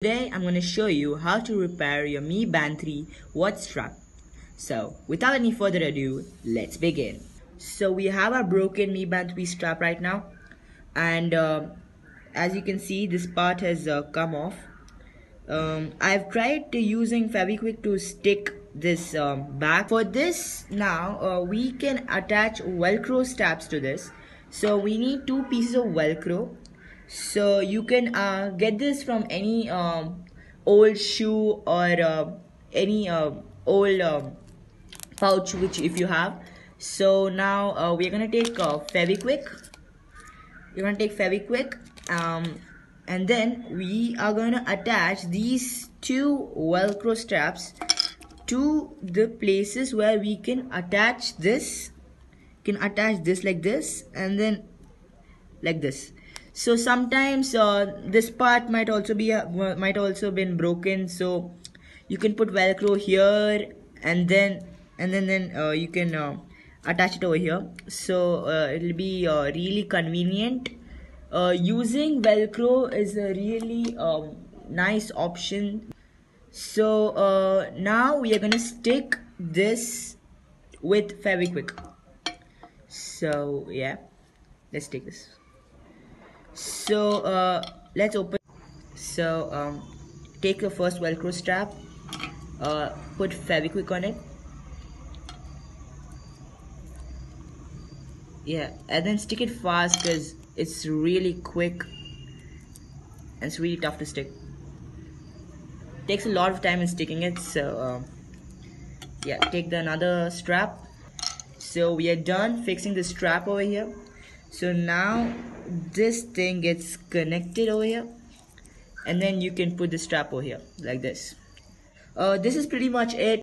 Today I'm going to show you how to repair your Mi Band 3 watch strap. So without any further ado, let's begin. So we have our broken Mi Band 3 strap right now, and as you can see, this part has come off. I've tried using Fevikwik to stick this back. For this now, we can attach Velcro straps to this. So we need two pieces of Velcro. So you can get this from any old shoe or any old pouch which if you have. So now we're gonna take Fevikwik. We're gonna take Fevikwik, and then we are gonna attach these two Velcro straps to the places where we can attach this. Can attach this like this, and then like this. So sometimes this part might also been broken, so you can put Velcro here, and then you can attach it over here. So it'll be really convenient. Using Velcro is a really nice option. So now we are gonna stick this with Fevikwik. So yeah, let's take this. So let's open. So take the first Velcro strap, put Fevikwik on it. Yeah, and then stick it fast because it's really quick and it's really tough to stick. Takes a lot of time in sticking it. So yeah, take another strap. So we are done fixing the strap over here. So now this thing gets connected over here, and then you can put the strap over here like this. This is pretty much it.